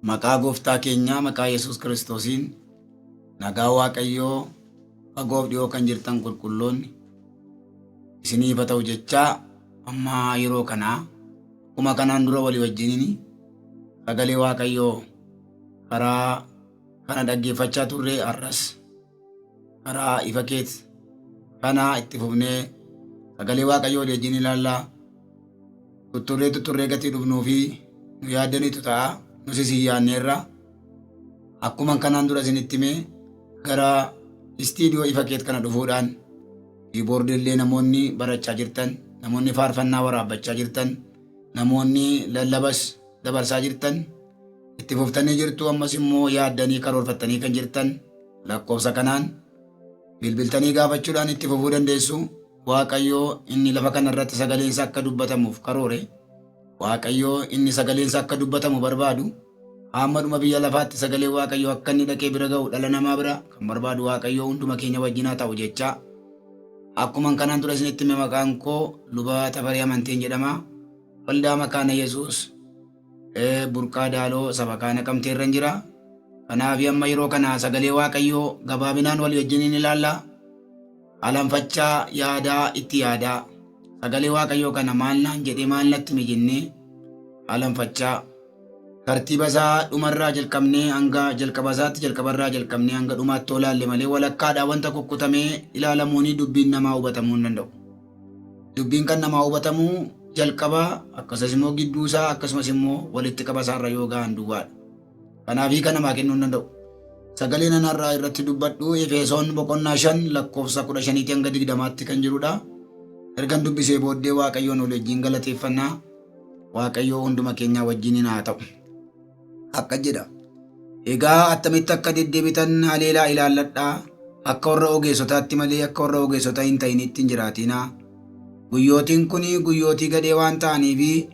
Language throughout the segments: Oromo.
Maqaa gooftaa keenyaa maqaa Yesuus Kiristoosiin nagaa Waaqayyoo fagoof dhiyoo kan jirtan qulqulloonni isiniif haa ta'u jechaa amma yeroo kanaa akkuma kanaan dura walii wajjiniin sagalee Waaqayyoo karaa kana dhaggeeffachaa turre har'as karaa ifa keeti kana itti fufnee sagalee Waaqayyoo walii wajjin ilaallaa tutturree gatii dhufnuu fi nu yaaddaniitu ta'a. Nusi si yaanneerra akkuma kanaan dura isinitti himee gara istiidiyoo ifa keet kana dhufuudhaan kiiboordiillee namoonni barachaa jirtan, namoonni faarfannaa waraabbachaa jirtan, namoonni lallabas dabarsaa jirtan itti fuftanii jirtu. Ammas immoo yaaddanii karoorfattanii kan jirtan lakkoofsa kanaan bilbiltanii gaafachuudhaan itti fufuu dandeessu. Waaqayyoo inni lafa kanarratti sagaleensa akka dubbatamuuf karoore, Waaqayyoo inni sagaleensa akka dubbatamu barbaadu hammadhuma biyya lafaatti sagalee Waaqayyoo akka inni dhaqee bira ga'u dhala namaa bira kan barbaadu Waaqayyoo hunduma keenya wajjin haa ta'u jechaa akkuma kanaan dura isinitti hime maqaan koo Lubaa Tafarii Amanteen jedhama. Waldaa Makaana Yesuus Burqaa Daaloo saba kana Naqamteerran jira. Kanaaf amma yeroo kana sagalee Waaqayyoo gabaabinaan walii wajjin ilaallaa. Alanfachaa yaadaa itti yaadaa. Sagalee Waaqayyoo kana maal naan jedhee maal natti hime jennee alanfachaa tartiiba isaa dhumarraa jalqabnee hanga jalqabarraa jalqabnee hanga dhumaatti olaalle malee walakkaadhaa wanta kukkutamee ilaalamuun dubbiin namaa hubatamuu hin danda'u. Dubbiin kan namaa hubatamuu jalqabaa akkasumas immoo gidduusaa akkasumas immoo walitti qabasaarra yoo ga'an duwwaadha. Kanaafii kan namaa kennuu hin danda'u. Sagalee nanarraa irratti dubbadhu Efesoon 5:15 hanga 20 kan jirudha. Ergan dubbisee booddee Waaqayyoon wajjin galateeffannaa. Waaqayyoo hunduma keenya wajjin haa ta'u. Akka jedha. Egaa attamitti akka deddeebitan haleelaa ilaalladhaa. Akka warra ogeessotaatti malee akka warra ogeessota hin ta'initti hin jiraatinaa. Guyyootiin kun guyyootii gadhee waan ta'aniif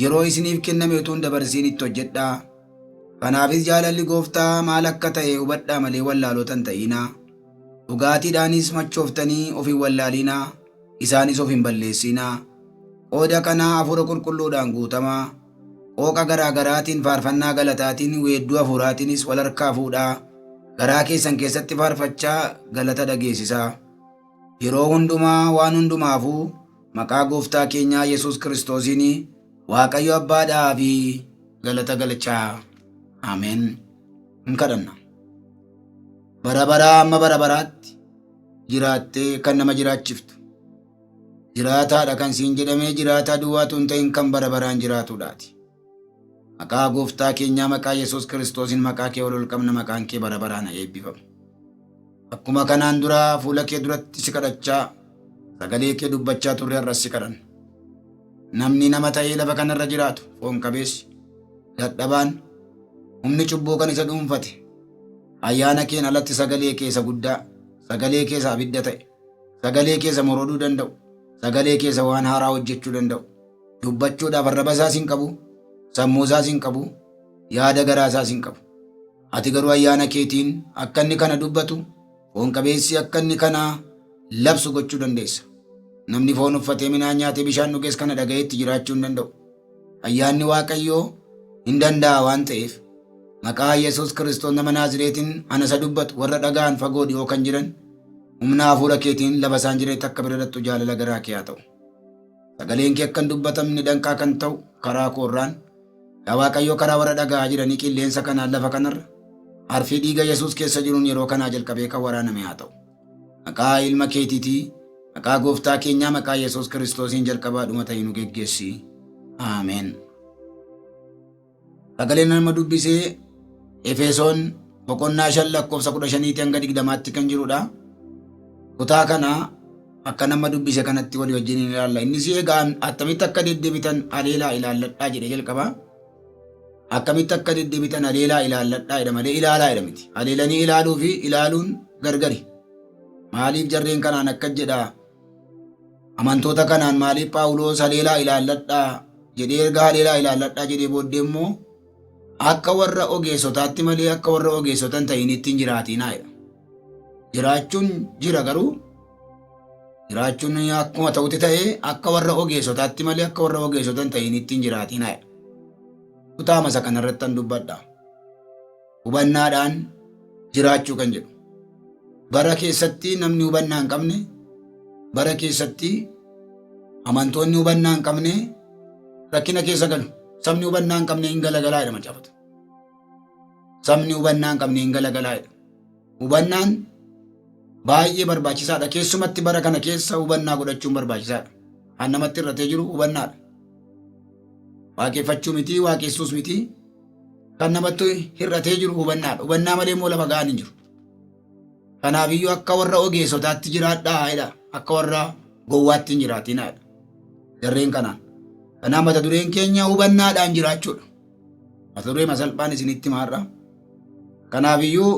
yeroo isiniif kenname utuu hin dabarsiin itti hojjedhaa. Kanaafis jaalalli gooftaa maal akka ta'e hubadhaa malee wallaalota hin ta'inaa. Dhugaatiidhaanis machooftanii of hin wallaalinaa. Isaanis of hin balleessinaa. Qooda kanaa hafuura qulqulluudhaan guutamaa. Qooqa garaa garaatiin faarfannaa galataatiin weedduu hafuuraatiinis wal harkaa fuudhaa. Garaa keessan keessatti faarfachaa galata dhageessisaa. Yeroo hundumaa waan hundumaafuu maqaa gooftaa keenyaa Yesuus Kiristoosiin Waaqayyo Abbaadhaa fi galata galchaa. Ameen. Hin kadhanna. Bara baraa amma bara baraatti jiraattee kan nama jiraachiftu. Jiraataadha kan siin jedhamee jiraataa duwwaatu hin ta'in kan bara baraan jiraatudhaati. Maqaa gooftaa keenyaa maqaa Yesuus Kiristoosiin maqaa kee ol qabna maqaan kee bara baraan eebbifamu. Akkuma kanaan dura fuula kee duratti si kadhachaa sagalee kee dubbachaa turre har'as si kadhanna. Namni nama ta'ee lafa kanarra jiraatu foon qabeessi dadhabaan humni cubbuu kan isa dhuunfate ayyaana keen alatti sagalee keessa guddaa sagalee keessa abidda ta'e sagalee keessa morooduu danda'u. Sagalee keessa waan haaraa hojjechuu danda'u. Dubbachuudhaaf arraba isaas hin qabu. Sammuu isaas hin qabu. Yaada garaa isaas hin qabu. Ati garuu ayyaana keetiin akka inni kana dubbatu foon qabeessi akka inni kana labsu gochuu dandeessa. Namni foon uffatee midhaan nyaatee bishaan dhugees kana dhaga'eetti jiraachuu hin danda'u. Ayyaanni Waaqayyoo hin danda'a waan ta'eef maqaa Yesuus Kiristoos nama Naazreetiin ana isa dubbatu warra dhaga'an fagoo dhiyoo kan jiran humna hafuura keetiin lafa isaan jireetti akka biradattu jaalala garaa kee haa ta'u. Sagaleen kee akka hin dubbatamne danqaa kan ta'u karaa koorraan yaa Waaqayyoo karaa warra dhaga'aa jiranii qilleensa kanaan lafa kanarra arfii dhiiga Yesuus keessa jiruun yeroo kanaa jalqabee kan waraaname haa ta'u. Maqaa ilma keetiitii maqaa gooftaa keenyaa maqaa Yesuus Kiristoosiin jalqabaa dhuma ta'e nu geggeessi. Ameen. Sagaleen nama dubbisee Efesoon 5:15 hanga 20 kan jirudha. Kutaa kana akka nama dubbise kanatti walii wajjin ilaalla. Innis egaa attamitti akka deddeebitan haleelaa ilaalladhaa jedhe jalqaba. Akkamitti akka deddeebitan haleelaa ilaalladhaa jedha malee ilaalaa jedha miti. Haleelanii ilaaluu fi ilaaluun gargari. Maaliif jarreen kanaan akka jedhaa? Amantoota kanaan maaliif Phaawulos haleelaa ilaalladhaa jedhee erga haleelaa ilaalladhaa jedhee booddee immoo akka warra ogeessotaatti malee akka warra ogeessota hin ta'initti hin jiraatinaa jedha. Jiraachuun jira garuu jiraachuun akkuma ta'utti ta'ee akka warra ogeessotaatti malee akka warra ogeessota hin ta'initti hin jiraatinaa jedha. Kutaa masa kanarratti an dubbadha. hubannaadhaan jiraachuu kan jedhu. Bara keessatti namni hubannaa hin qabne, bara keessatti amantoonni hubannaa hin qabne rakkina keessa galu. Sabni hubannaa hin qabne hin galagalaa jedha macaafata. Sabni hubannaa hin qabne hin galagalaa jedha. Hubannaan baay'ee barbaachisaadha. Keessumatti bara kana keessa hubannaa godhachuun barbaachisaadha. Kan namatti irratee jiru hubannaadha. Waaqeffachuu miti, waaqessuus miti. Kan namatti hir'atee jiru hubannaadha. Hubannaa malee immoo lafa ga'an hin jiru. Kanaafiyyuu akka warra ogeessotaatti jiraadhaa jedha. Akka warra gowwaatti hin jiraatinaa jedha. Jarreen kanaan. Kanaaf mata dureen keenya hubannaadhaan jiraachuudha. Mata duree masalphaan isinitti maarra. Kanaafiyyuu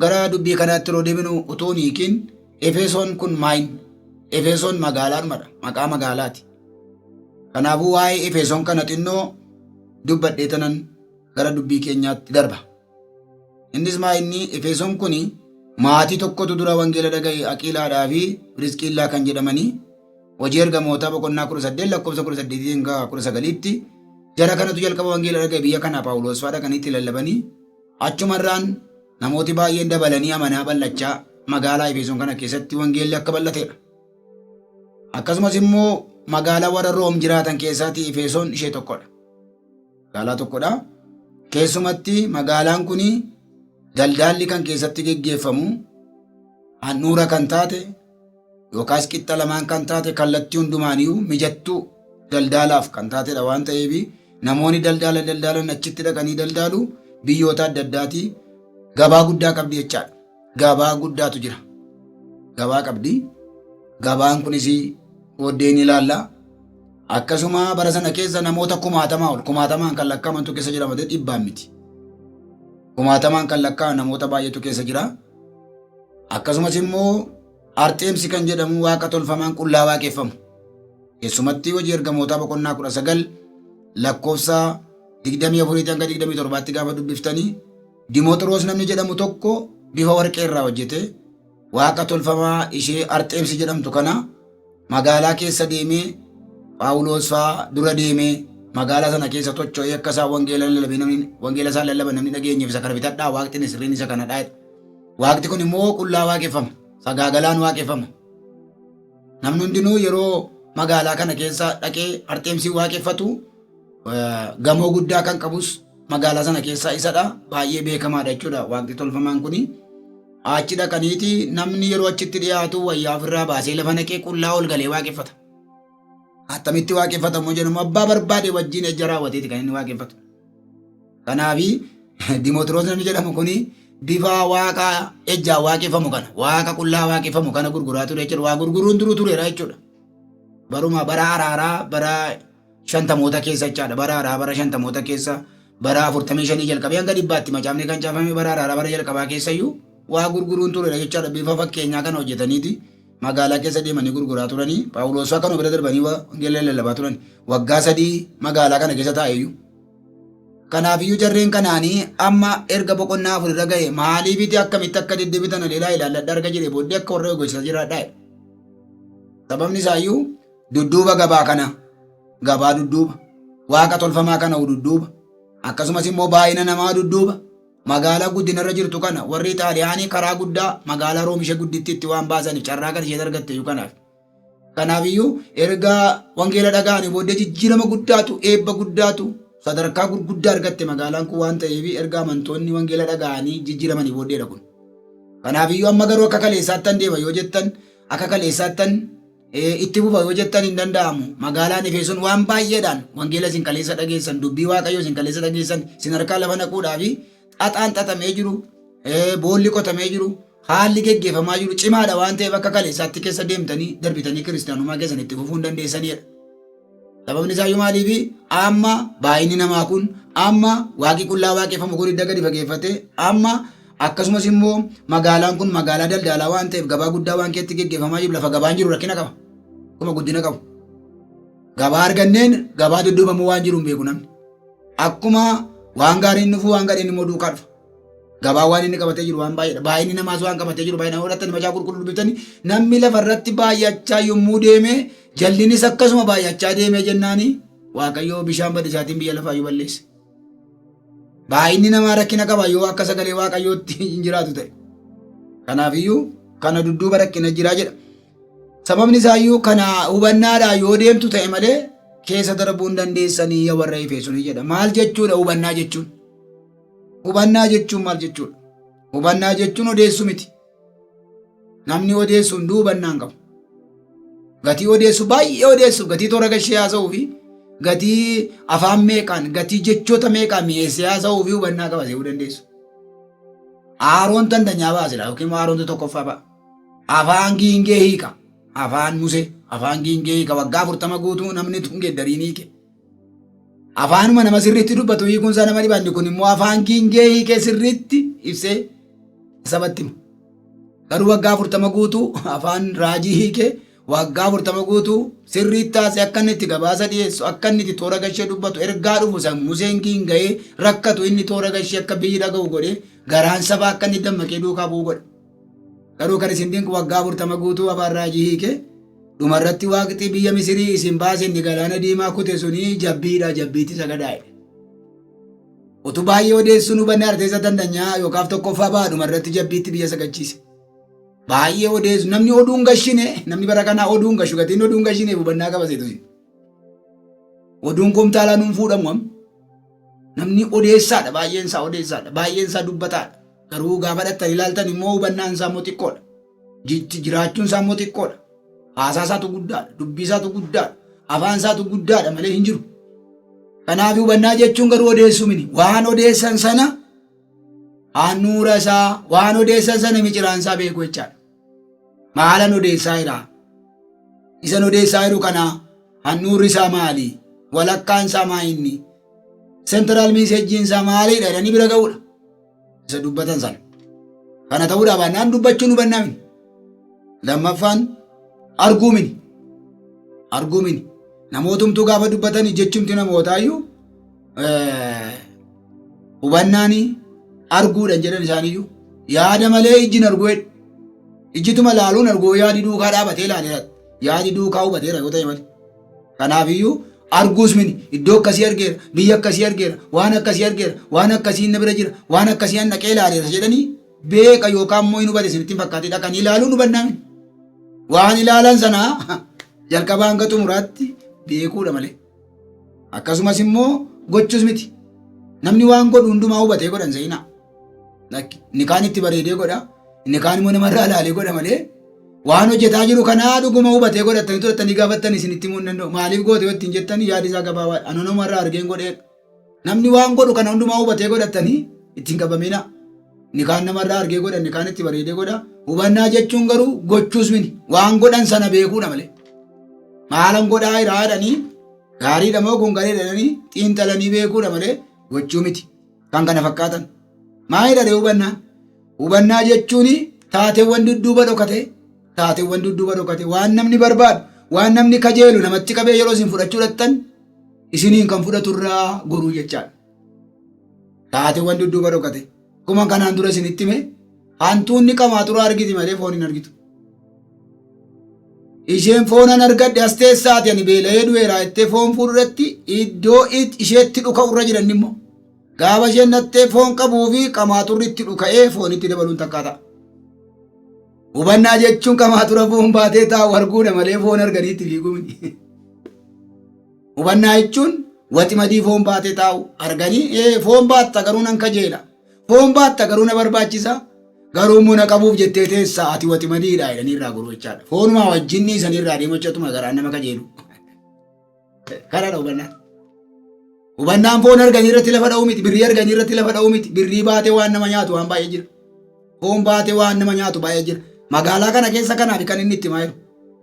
gara dubbii kanaatti yeroo deeminu utuu hin hiikin Efesoon kun maayin? Efesoon magaalaadhumadha. Maqaa magaalaati. Kanaafuu waa'ee Efesoon kana xinnoo dubbadhee tanan gara dubbii keenyaatti darba. Innis maayinni Efesoon kun maatii tokkotu dura wangeela dhaga'e Aqiilaadhaa fi Piriskiillaa kan jedhamanii hojii ergamootaa boqonnaa 18 lakkoofsa 18-19tti jara kanatu jalqaba wangeela dhaga'e biyya kanaa Phaawulos fa'aa dhaqaniitti lallabanii achumarraan namooti baay'een dabalanii amanaa bal'achaa magaalaa Efesoon kana keessatti wangeelli akka bal'ateedha. Akkasumas immoo magaalaa warra Room jiraatan keessatti Efesoon ishee tokkodha. Magaalaa tokkodha. Keessumatti magaalaan kun daldaalli kan keessatti geggeeffamu handhuura kan taate yookaas qixxa lamaan kan taate kallattii hundumaaniyyuu mijattuu daldaalaaf kan taatedha waan ta'eef namoonni daldaalan achitti dhaqanii daldaalu biyyoota adda addaatii gabaa guddaa qabdi jechaadha. Gabaa guddaatu jira. Gabaa qabdi. Gabaan kunis booddeen ilaalla. Akkasuma bara sana keessa namoota kumaatamaan kan lakkaa'amantu keessa jira malee dhibbaan miti. Kumaatamaan kan lakkaa'aman namoota baay'eetu keessa jira. Akkasumas immoo Arxeemsi kan jedhamu waaqa tolfamaan qullaa waaqeffamu. Keessumatti hojii ergamootaa boqonnaa 19 lakkoofsa 24-27tti gaafa dubbiftanii Dimooxiroos namni jedhamu tokko bifa warqee irraa hojjete waaqa tolfamaa ishee Arxeemsi jedhamtu kana magaalaa keessa deemee Phaawulos fa'aa dura deemee magaalaa sana keessa tocho'ee akka isaan wangeela isaan lallaban namni dhageenyeef isa kana bitadhaa waaqtiin sirriin isa kanadhaa. Waaqti kun immoo qullaa waaqeffama. Sagaagalaan waaqeffama. Namni hundinuu yeroo magaalaa kana keessa dhaqee Arxeemsii waaqeffatu gamoo guddaa kan qabus magaalaa sana keessaa isadha. Baay'ee beekamaadha jechuudha waaqti tolfamaan kuni. Achi dhaqaniiti namni yeroo achitti dhiyaatu wayyaa ofirraa baasee lafa naqee qullaa ol galee waaqeffata. Attamitti waaqeffatamu jedhamu abbaa barbaade wajjin ejja raawwateeti kan inni waaqeffatu. Kanaafi Dimooxiroos namni jedhamu kuni bifa waaqa ejjaa waaqeffamu kana waaqa qullaa waaqeffamu kana gurguraa ture jechuudha. Waa gurguruun duruu tureera jechuudha. Baruma bara araaraa bara 50moota keessa jechaadha. Bara araaraa bara 50moota keessa bara 45 jalqabee hanga 100tti macaafni kan caafame bara araaraa bara jalqabaa keessayyuu waa gurguruun tureera jechaadha. Bifa fakkeenyaa kana hojjetaniiti magaalaa keessa deemanii gurguraa turanii Phaawulos akka bira darbanii wangeela lallabaa turan waggaa 3 magaalaa kana keessa taa'eyyuu. Kanaafiyyuu jarreen kanaanii amma erga boqonnaa 4 irra ga'e maaliifiti akkamitti akka deddeebitan ilaalladha arga jedhee booddee akka warra ogeessa jiraadhaa. Sababni isaayyuu dudduuba gabaa kana gabaa dudduuba waaqa tolfamaa kana dudduuba akkasumas immoo baay'ina namaa dudduuba magaalaa guddinarra jirtu kana warri Xaaliyaanii karaa guddaa magaalaa Room ishee guddittiitti waan baasaniif carraa kan ishee argatteyyuu kanaaf. Kanaafiyyuu erga wangeela dhaga'anii booddee jijjiirama guddaatu eebba guddaatu sadarkaa gurguddaa argatte magaalaan kun waan ta'eef erga amantoonni wangeela dhaga'anii jijjiiramanii booddeedha kun. Kanaafiyyuu amma garuu akka kaleessaattan deema yoo jettan akka kaleessaattan itti fufa yoo jettan hin danda'amu. Magaalaan Efesoon waan baay'eedhaan wangeela isin kaleessa dhageessan dubbii waaqayyoo isin kaleessa dhageessan isin harkaa lafa naquudhaafi xaxaan xaxamee jiru boolli qotamee jiru haalli geggeeffamaa jiru cimaadha waan ta'eef akka kaleessaatti keessa deemtanii darbitanii kiristaanummaa keessan itti fufuu hin dandeessanidha. Sababni isaayyuu maaliifi amma baay'inni namaa kun amma waaqi qullaa waaqeffamu kun hidda gadi fageeffate amma akkasumas immoo magaalaan kun magaalaa daldalaa waan ta'eef gabaa guddaa waan keessatti geggeeffamaa jiru lafa gabaan jiru rakkina qaba. Akkuma guddina qabu. Gabaa arganneen gabaa dudduubamuu waan jiru hin beeku namni. Akkuma waan gaariin dhufuu waan gadheen immoo duukaa dhufa. Gabaa waan inni qabatee jiru waan baay'eedha. Baay'inni namaas waan qabatee jiru baay'ina horatanii macaa qulqulluu bitanii namni lafarratti baay'achaa yommuu deeme jallinis akkasuma baay'achaa deeme jennaani waaqayyoo bishaan badiisaatiin biyya lafaayyuu balleesse. baay'inni namaa rakkina qaba yoo akka sagalee waaqayyootti hin jiraatu ta'e. Kanaafiyyuu kana dudduuba rakkina jiraa jedha. Sababni isaayyuu kana hubannaadhaa yoo deemtu ta'e malee keessa darbuu hin dandeessanii yaa warra Efesoonii jedha. Maal jechuudha hubannaa jechuun? Hubannaa jechuun maal jechuudha? Hubannaa jechuun odeessuu miti. Namni odeessu hunduu hubannaa hin qabu. Gatii odeessu baay'ee odeessu gatii toora gashee haasa'uu fi gatii afaan meeqaan gatii jechoota meeqaan mi'eessee haasa'uu fi hubannaa qaba ta'uu dandeessu. Aaroon tandanyaa baasedha yookiin aaroon tokkoffaa ba'a. Afaan giingee hiika. Afaan Musee afaan giingee hiika waggaa 40 guutuu namni tun geeddariin hiike. Afaanuma nama sirriitti dubbatu hiikuunsaa nama dhibanni kun immoo afaan giingee hiikee sirriitti ibsee sabatti hima. Garuu waggaa 40 guutuu afaan raajii hiikee waggaa 40 guutuu sirriitti taasise akka inni itti gabaasa dhiyeessu akka inni itti toora gashee dubbatu ergaa dhufu san Museen giinga'ee rakkatu inni toora gashee akka biyyi dhaga'u godhee garaan sabaa akka inni dammaqee duukaa bu'u godhe. Garuu kan isin dinqu waggaa 40 guutuu afaan raajii hiike dhumarratti waaqxii biyya Misirii isin baase inni galaana diimaa kute suni jabbiidha jabbiitti sagadaa'e. Utuu baay'ee odeessuun hubannaa arteessa dandanyaa yookaaf tokkoffaa ba'a dhumarratti jabbiitti biyya sagachiise. Baay'ee odeessu namni oduun gashine namni bara kanaa oduun gashu gatiin oduun gashine hubannaa qaba seetu. Oduun kumtaalaa nuun fuudhamu namni odeessaadha baay'een isaa odeessaadha baay'een isaa dubbataadha. Garuu gaafa dhaqxan ilaaltan immoo hubannaan isaa immoo xiqqoodha. Jiraachuun isaa immoo xiqqoodha. Haasaa isaatu guddaadha. Dubbii isaatu guddaadha. Afaan isaatu guddaadha malee hin jiru. Kanaaf hubannaa jechuun garuu odeessuu miti. Waan odeessan sana handhuura isaa waan odeessan sana miciraan isaa beeku jechaadha. Maalan odeessaa jira? Isan odeessaa jiru kana handhuurri isaa maali? Walakkaan isaa maayinni? Seentiraal miiseejjiin isaa maaliidha jedhanii bira ga'uudha. Isa dubbatan sana. Kana ta'uudha baannaan dubbachuun hubannaa miti. Lammaffaan arguu miti. Arguu miti. Namootumtuu gaafa dubbatan jechumti namootaayyuu hubannaan arguudhaan jedhan isaaniyyuu yaada malee ijjiin arguu jedhu. Ijjituma laaluun arguu yaadi duukaa dhaabatee ilaaleera. Yaadi duukaa hubateera yoo ta'e malee. Kanaafiyyuu arguus miti iddoo akkasii argeera biyya akkasii argeera waan akkasii argeera waan akkasii inni bira jira waan akkasii an dhaqee ilaaleera jedhanii beeka yookaan immoo hin hubate isinitti fakkaatee dhaqanii ilaaluun hubannaa miti. Waan ilaalan sanaa jalqabaa hanga xumuraatti beekuudha malee. Akkasumas immoo gochuus miti. Namni waan godhu hundumaa hubatee godhan seenaa. Inni kaan itti bareedee godha. Inni kaan immoo namarraa ilaalee godha malee. Waan hojjetaa jiru kanaa dhuguma hubatee godhatanii turatanii gaafatanii isinitti himuu hin danda'u. Maaliif goote yoo ittiin jettanii yaadi isaa gabaabaa ani namarraa argeen godheedha. Namni waan godhu kana hundumaa hubatee godhatanii ittiin qabamina. Inni kaan namarraa argee godha inni kaan itti bareedee godha. Hubannaa jechuun garuu gochuus miti. Waan godhan sana beekuudha malee. Maalan godhaa jiraa jedhanii gaariidha moo kun gaariidha jedhanii xiinxalanii beekuudha malee gochuu miti. Kan kana fakkaatan. Maalidha hubannaa? Hubannaa jechuun taateewwan dudduuba dhokate. Taateewwan dudduuba dhokate waan namni barbaadu waan namni kajeelu namatti qabee yeroo isin fudhachuu dhattan isiniin kan fudhaturraa goruu jechaadha. Taateewwan dudduuba dhokate. Kuma kanaan dura isinitti hime hantuunni qamaaturaa argiti malee foon hin argitu. Isheen foonan argadde as teessaati ani beela'ee du'eeraa jettee foon fuudhuratti iddoo isheetti dhuka'urra jiran immoo gaafa isheen nattee foon qabuu fi qamaaturri itti dhuka'ee foonitti dabaluun takkaata. Hubannaa jechuun qamaatura foon baatee taa'u arguudha malee foon arganiitti fiiguu miti. Hubannaa jechuun wati madii foon baatee taa'u arganii foon baatta garuu nan kajeela. Foon baatta garuu na barbaachisa. Garuu immoo na qabuuf jettee teessaa ati wati madiidha jedhanii irraa goruu jechaadha. Foonumaa wajjinni isanirraa deemachatuma garaan nama kajeelu. Kanaadha hubannaan. Hubannaan foon arganii irratti lafa dha'uu miti. Birrii arganii irratti lafa dha'uu miti. Birrii baatee waan nama nyaatu waan baay'ee jira. Foon baatee waan nama nyaatu baay'ee jira. Magaalaa kana keessa kanaaf kan inni itti maayiru.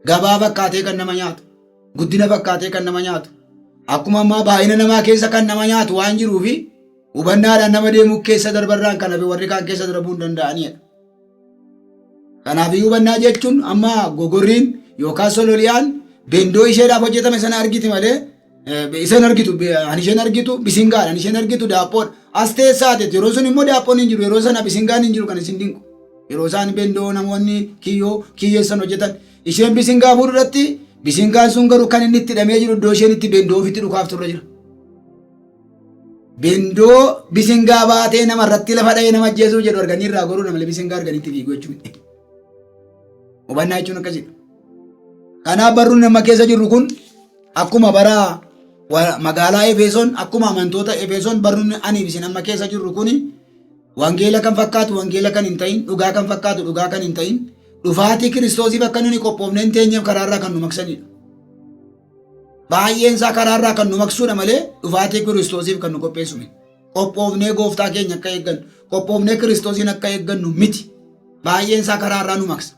Gabaa fakkaatee kan nama nyaatu. Guddina fakkaatee kan nama nyaatu. Akkuma ammaa baay'ina namaa keessa kan nama nyaatu waan jiruufi hubannaadhaan nama deemuu keessa darbarraan kan hafe warri kaan keessa darbuu hin danda'anidha. Kanaaf hubannaa jechuun amma gogorriin yookaan sololiyaan beendoo isheedhaaf hojjetame sana argiti malee isan argitu ani isheen argitu bisingaadha ani isheen argitu daaphoodha. As teessaate yeroo sun immoo daaphoon hin jiru yeroo sana bisingaan hin jiru kan isin dinqu. Yeroo isaan beendoo namoonni kiyyeessan hojjetan isheen bisingaa fuudhuratti bisingaan sun garuu kan inni itti hidhamee jiru iddoo isheen itti beendoo ofitti dhukaaf turre jira. bindoo bisingaa baatee nama irratti lafa dha'ee nama ajjeesuu jedhu arganii irraa goruu nama bisingaa arganitti fiiguu jechuudha. Hubannaa jechuun akkasidha. Kanaaf barruun nama keessa jirru kun akkuma bara magaalaa Efesoon akkuma amantoota Efesoon barruun ani isin amma keessa jirru kun wangeela kan fakkaatu wangeela kan hin ta'in dhugaa kan fakkaatu dhugaa kan hin ta'in dhufaatii kiristoosiif akka nuni qophoofneen teenyeef karaarraa kan nu maqsanidha. Baay'een isaa karaarraa kan nu maqsuudha malee dhufaatii kiristoosiif kan nu qopheessu miti. Qophoofnee gooftaa keenya akka eeggannu qophoofnee kiristoosiin akka eeggannu miti. Baay'een isaa karaarraa nu maqsa.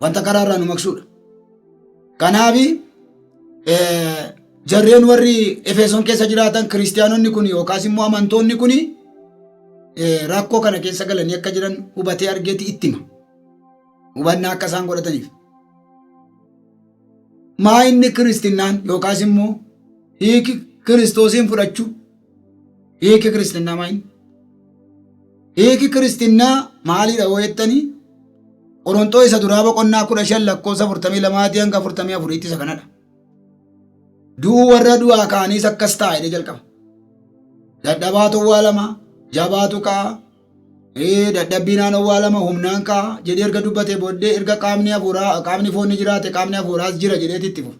Wanta karaarraa nu maqsuudha. Kanaaf jarreen warri Efesoon keessa jiraatan kiristiyaanonni kun yookaas immoo amantoonni kun rakkoo kana keessa galanii akka jiran hubatee argeeti itti hima. Hubannaa akka isaan godhataniif. Maa inni kiristinnaan yookaas immoo hiiki kiristoosiin fudhachuu hiiki kiristinnaa maa inni? Hiiki kiristinnaa maalidha yoo jettanii Qorontoo isa duraa boqonnaa 15 lakkoofsa 42 hanga 44 isa kanadha. Du'uu warra du'aa kaaniis akkas taa'ee jalqaba. Dadhabaatu awwaalama, jabaatu ka'a, dadhabbiinaan awwaalama, humnaan ka'a jedhee erga dubbatee booddee erga qaamni foonni jiraate qaamni hafuuraas jira jedheeti itti fufu.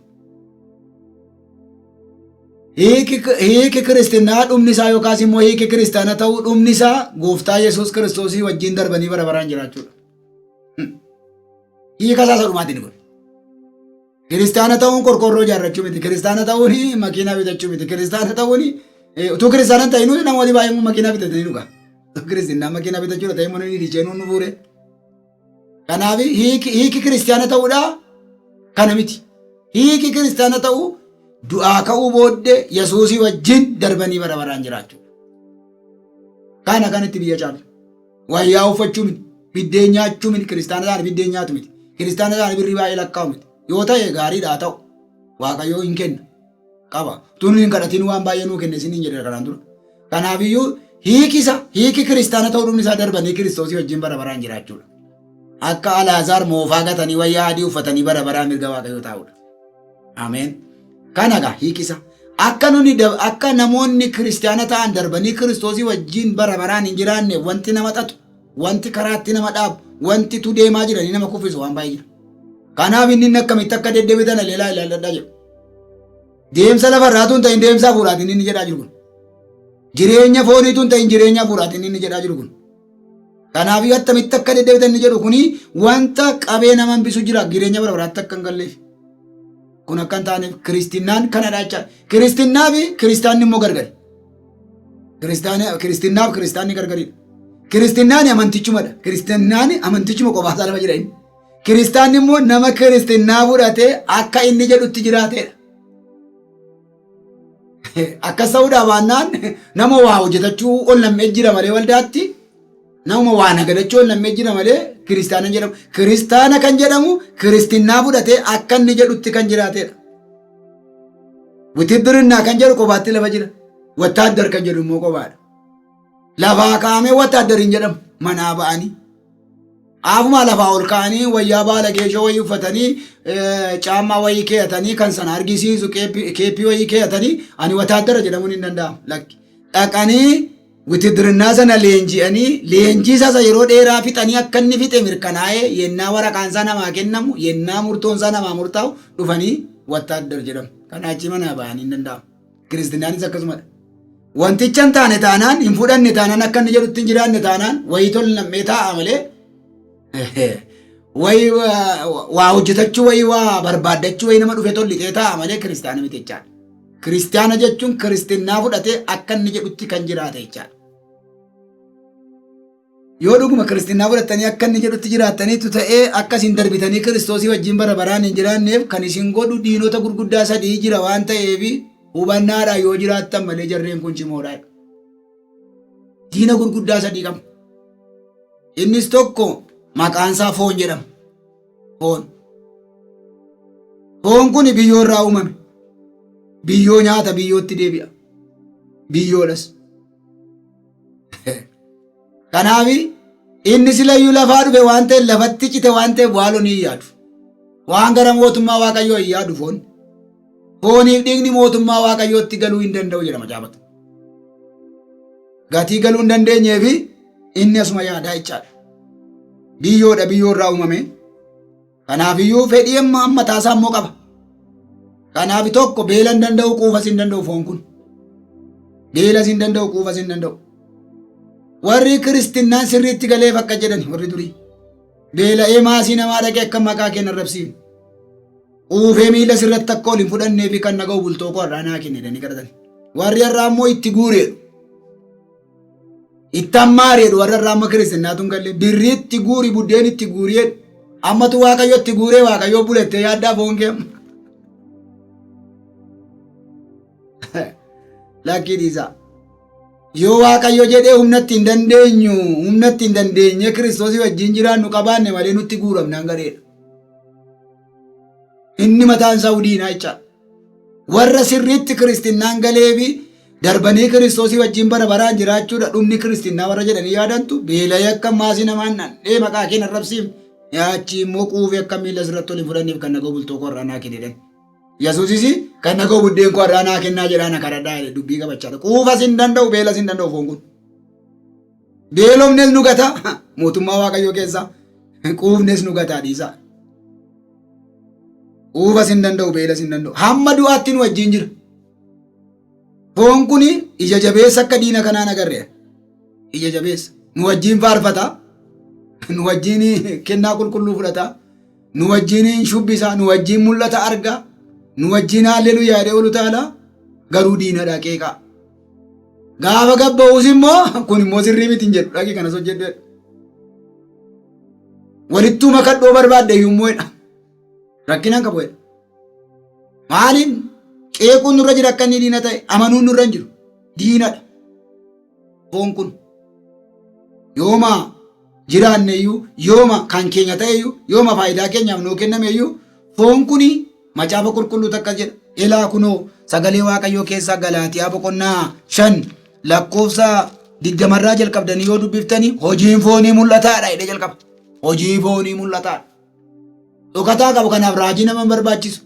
Hiiki kiristinnaa dhumni isaa yookaas immoo hiiki kiristaana ta'uu dhumni isaa gooftaa Yesuus Kiristoosii wajjin darbanii bara baraan jiraachuudha. Hiika isaa sadhumaatiin kun. Kiristaana ta'uun qorqorroo ijaarrachuu miti. Kiristaana ta'uun makiinaa bitachuu miti. Kiristaana ta'uun utuu kiristaana ta'in namoonni baay'een makiinaa bitatanii dhuga. Kiristinnaa makiinaa bitachuudha ta'in mana ni ceenuun nu buure. Kanaaf hiiki kiristaana ta'uudha kana miti. Hiiki kiristaana ta'uu du'aa ka'uu booddee Yesuusii wajjin darbanii bara baraan jiraachuudha. Kana kanatti biyya caalu. Wayyaa uffachuu miti. Biddeen nyaachuu miti. Kiristaana ta'an biddeen nyaatu miti. Kiristaana ta'an birrii baay'ee lakkaa'u miti. Yoo ta'e gaariidhaa ta'u Waaqayyoo hin kenna qaba. Tun hin kadhatin waan baay'ee nuu kenne isiniin jedhe kanaan dura. Kanaafiyyuu hiiki kiristaana ta'uu dhumni isaa darbanii Kiristoosii wajjin bara baraan jiraachuudha. Akka Alaazaar moofaa gatanii wayyaa adii uffatanii bara baraan mirga Waaqayyoo taa'uudha. Ameen. Kanaga hiikisa. Akka namoonni kiristaana ta'an darbanii Kiristoosii wajjin bara baraan hin jiraanne wanti nama xatu, wanti karaatti nama dhaabu, wanti tu deemaa jiranii nama kuffisu waan baay'ee jira. Kanaaf inni akkamitti akka deddeebitan aleelaa ilaalladhaa jiru. Deemsa lafarraatuun ta'in deemsa hafuuraatiin inni jedhaa jiru kun. Jireenya fooniituun ta'in jireenya hafuuraatiin inni jedhaa jiru kun. Kanaaf akkamitti akka deddeebitan inni jedhu kuni wanta qabee nama hambisu jira jireenya bara baraatti akka hin galleef. Kun akka hin taaneef kiristinnaan kanadha jecha. Kiristinnaa fi kiristaanni immoo gargari. Kiristinnaa fi kiristaanni gargaridha. Kiristinnaan amantichumadha. Kiristinnaan amantichuma qofaasaa lafa jira inni. Kiristaanni immoo nama kiristinnaa fudhatee akka inni jedhutti jiraateedha. Akkas ta'uudhaa baannaan nama waa hojjetachuu ol nammee jira malee waldaatti nama waa nagadachuu ol nammee jira malee kiristaana jedhamu. Kiristaana kan jedhamu kiristinnaa fudhatee akka inni jedhutti kan jiraateedha. Witibbirinnaa kan jedhu qofaatti lafa jira. Wattaaddar kan jedhu immoo qofaadha. Lafaa kaa'amee wattaaddar hin jedhamu manaa ba'anii. Afuma lafaa ol ka'anii wayyaa baala geeshoo wayii uffatanii caammaa wayii keeyatanii kan sana argisiisu keeppii wayii keeyatanii ani wataaddara jedhamuun hin danda'amu. Dhaqanii witidirinnaa sana leenji'anii leenjii isa yeroo dheeraa fixanii akka inni fixe mirkanaa'ee yennaa waraqaan isaa namaa kennamu yennaa murtoon isaa namaa murtaa'u dhufanii wataaddar jedhamu. Kanaa achi manaa ba'anii hin danda'amu. Kiristinnaanis akkasumadha. Wanticha hin taane taanaan hin fudhanne taanaan akka inni jedhutti hin jiraanne taanaan wayii tol nammee taa'a malee wayii waa hojjetachuu wayii waa barbaaddachuu wayii nama dhufe tollitee taa'a malee kiristaana miti jechaadha. Kiristaana jechuun kiristinnaa fudhatee akka inni jedhutti kan jiraate jechaadha. Yoo dhuguma kiristinnaa fudhattanii akka inni jedhutti jiraattaniitu ta'ee akkasiin darbitanii kiristoosii wajjin bara baraan hin jiraanneef kan isin godhu diinota gurguddaa sadii jira waan ta'eef hubannaadhaan yoo jiraattan malee jarreen kun cimoodha. Diina gurguddaa sadii qabu. Innis tokko maqaan isaa foon jedhama. Foon kun biyyoo irraa uumame. Biyyoo nyaata biyyootti deebi'a. Biyyoodhas. Kanaaf inni silayyuu lafaa dhufe waan ta'eef lafatti cite waan ta'eef waaloon hin yaadu. Waan gara mootummaa Waaqayyoo hin yaadu foon. Fooniif dhiigni mootummaa Waaqayyootti galuu hin danda'u jedhama caafata. gatii galuu hin dandeenyee fi inni asuma yaadaa jechaadha. Biyyoodha biyyoorraa uumame. Kanaafiyyuu fedhii amma taasaa immoo qaba. Kanaaf tokko beela hin danda'u quufas hin danda'u foon kun. Beelas hin danda'u quufas hin danda'u. Warri kiristinnaan sirriitti galeef akka jedhani warri durii. Beela'ee maasii namaa dhaqee akka maqaa kenna rabsiin. Quufee miila sirratti akka ol hin fudhannee fi kan naga'u bultoo koo har'aa naa kenne jedhanii kadhatan. Warri har'aa immoo itti guureedhu. Itti ammaareedhu warri har'aa amma kiristinnaa tun galee birrii itti guuri buddeen itti guuriyeedhu. Ammatu waaqayyo itti guuree waaqayyo bulettee yaaddaa foon kee. Lakkii dhiisaa. Yoo waaqayyo jedhee humnatti hin dandeenye Kiristoosii wajjin jiraannu qabaanne malee nutti guuramnaan gareedha. Inni mataan isaa diinaa jechaadha. Warra sirriitti kiristinnaan galee fi darbanii Kiristoosii wajjin bara baraan jiraachuudha dhumni kiristinnaa warra jedhanii yaadantu beela'ee akka maasii namaan dhee maqaa kee arrabsiif yaachi immoo quufee akka miila sirratti ol hin fudhanneef kan nagoo bultoo koo irraa naa kennedhan. Yesuusis kan nagoo buddeen koo irraa naa kennaa jedhaan kadhadhaa jedhe dubbii qabachaadha. Quufas hin danda'u beelas hin danda'u foon kun. Beelofnes nu gata mootummaa waaqayyoo keessaa quufnes nu gataa dhiisaa. Quufas hin danda'u beelas hin danda'u hamma du'aatti nu wajjin jira. Foon kun ija jabeessa akka diina kanaan agarre. Ija jabeessa nu wajjin faarfata. Nu wajjin kennaa qulqulluu fudhata. Nu wajjin shubbisa. Nu wajjin mul'ata arga. Nu wajjin haalleluuyaa jedhee olu taala. Garuu diinadha qeeqa. Gaafa gabba'uus immoo kun immoo sirrii miti hin jedhu dhaqi kanas hojjedhu. Walittuu makadhoo barbaadde iyyuu jedha. Rakkinaan qabu jedha. Maaliin qeequun nurra jira akka inni diina ta'e amanuun nurra hin jiru. Diinadha. Foon kun yooma jiraanne iyyuu yooma kan keenya ta'e iyyuu yooma faayidaa keenyaaf nuu kenname iyyuu foon kuni macaafa qulqulluu takka jedha. Ilaa kunoo sagalee waaqayyoo keessaa Galaatiyaa boqonnaa 5 lakkoofsa 20 jalqabdanii yoo dubbiftanii hojiin foonii mul'ataadha jedhee jalqaba. Hojii foonii mul'ataadha. Dhokataa qabu kanaaf raajii nama barbaachisu.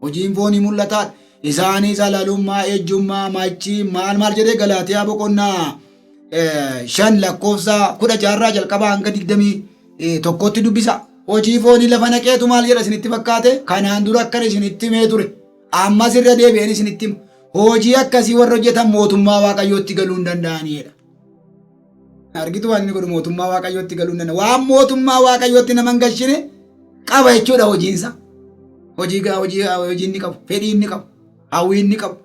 Hojiin foonii mul'ataadha. Isaanis halalummaa, ejjummaa, machii maal jedhee Galaatiyaa boqonnaa 5 lakkoofsa 16 jalqabaa hanga 21tti dubbisa. Hojii foonii lafa naqeetu maal jedha isinitti fakkaate? Kanaan dura akkan isinitti himee ture. Ammas irra deebi'een isinitti himu. Hojii akkasii warra hojjetan mootummaa waaqayyootti galuu hin danda'anidha. Argitu waan inni godhu mootummaa waaqayyootti galuu hin danda'an. Waan mootummaa waaqayyootti nama hin galchine qaba jechuudha hojiinsa. Hojii inni qabu, fedhii inni qabu, hawwii inni qabu.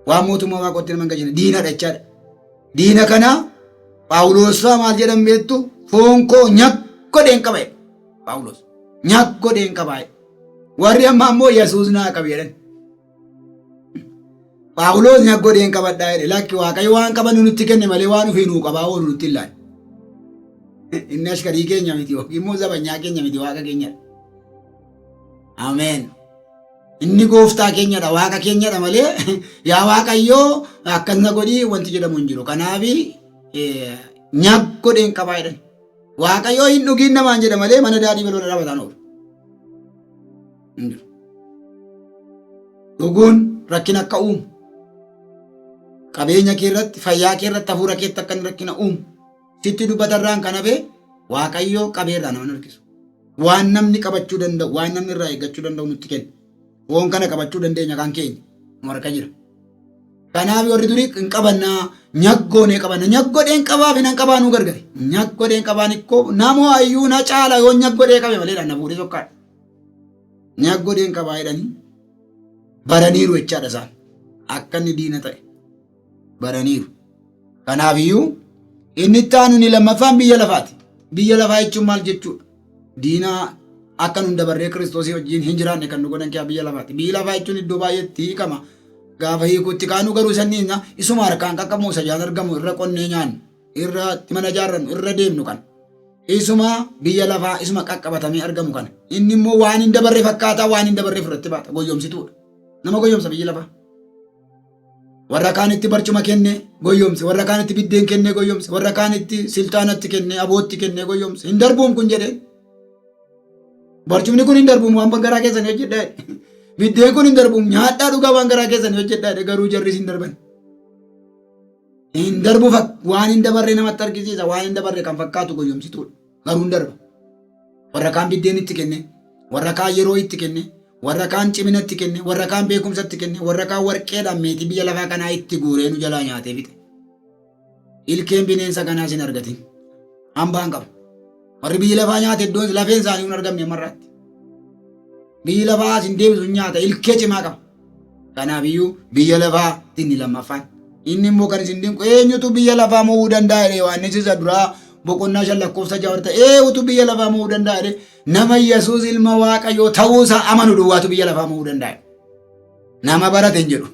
Waan mootummaa waaqayyootti nama hin galchine diinadha jechaadha. Diina kana Phaawulos maal jedhan beektu foon koo nyakkodheen qaba jedha. Phaawulos nyakkodheen qaba jedha. Warri amma ammoo Yesuus naa qabe jedhan. Phaawulos nyakkodheen qabadhaa jedhe. Lakki waaqayyo waan qaban nutti kenne malee waan ofii nuu qabaa oolu nutti ilaalle. Inni ashkarii keenya miti yookiin immoo zabanyaa keenya miti waaqa keenyadha. Ameen. Inni gooftaa keenyadha waaqa keenyadha malee yaa waaqayyoo akkasuma godhii wanti jedhamu hin jiru. Kanaaf nyakkodheen qabaa jedhan. Waaqayyoo hin dhugiin namaan jedha malee mana daadhii balbala dhaabbataan oolu. Dhuguun rakkina akka uumu. Qabeenya kee irratti, fayyaa kee irratti, hafuura keetti akka inni rakkina uumu. Sitti dubbatarraan kan hafe waaqayyoo qabeerraa nama harkisu. Waan namni qabachuu danda'u, waan namni irraa eeggachuu danda'u nutti kenna. Foon kana qabachuu dandeenya kan keenya nu harka jira. Kanaaf warri durii hin qabannaa nyaggoonee qabanna. Nyaggodheen qabaa fi nan qabaa nu gargare. Nyaggodheen qabaan ikkoo namoo ayyuu na caala yoo nyaggodhee qabe malee na fuudhee sokkaadha. Nyaggodheen qabaa jedhanii baraniiru jechaadha isaan. Akka inni diina ta'e baraniiru. Kanaafiyyuu inni itti aanu ni lammaffaan biyya lafaati. Biyya lafaa jechuun maal jechuudha? Diinaa akka nun dabarree Kiristoosii wajjin hin jiraanne kan nu godhan kee biyya lafaati. Biyya lafaa jechuun iddoo baay'eetti hiikama. Gaafa hiikutti kaanuu garuu sanniin isuma harkaan qaqqabu sajaan argamu irra qonnee nyaannu irra mana ijaarrannu irra deemnu kan. Isuma biyya lafaa isuma qaqqabatamee argamu kana. Inni immoo waan hin dabarre fakkaataa waan hin dabarre fudhatte baata goyyomsituudha. Nama goyyomsa biyya lafaa. Warra kaanitti barcuma kennee goyyomse, warra kaanitti biddeen kennee goyyomse, warra kaanitti siltaanatti kennee abootti kennee goyyomse. Hin darbuun kun jedhee. Barcumni kun hin darbuun waan garaa keessanii hojjedhaa. Biddeen kun hin darbuun nyaadhaa dhugaa waan garaa keessanii hojjedhaa garuu jarris hin darban. Hin darbu waan hin dabarre namatti argisiisa. Waan hin dabarre kan fakkaatu goyyomsituudha. Garuu hin darba. Warra kaan biddeen itti kenne, warra kaan yeroo itti kenne, warra kaan cimina itti kenne, warra kaan beekumsa itti kenne, warra kaan warqeedhaan meetii biyya lafaa kanaa itti guuree nu jalaa nyaatee fixe. Ilkeen bineensa kanaa sin argatin. Hambaan qaba. Warri biyya lafaa nyaate iddoon lafeen isaanii hin argamne marraatti. Biyyi lafaa sin deebisu nyaata ilkee cimaa qaba. Kanaafiyyuu biyya lafaa inni lammaffaan. Inni immoo kan isin dinqu eenyutu biyya lafaa mo'uu danda'a jedhee waan isa duraa boqonnaa 5 lakkoofsa 6 eenyutu biyya lafaa mo'uu danda'a jedhee nama Yesuus ilma Waaqayyoo ta'uusaa amanu duwwaatu biyya lafaa mo'uu danda'a. Nama barate hin jedhu.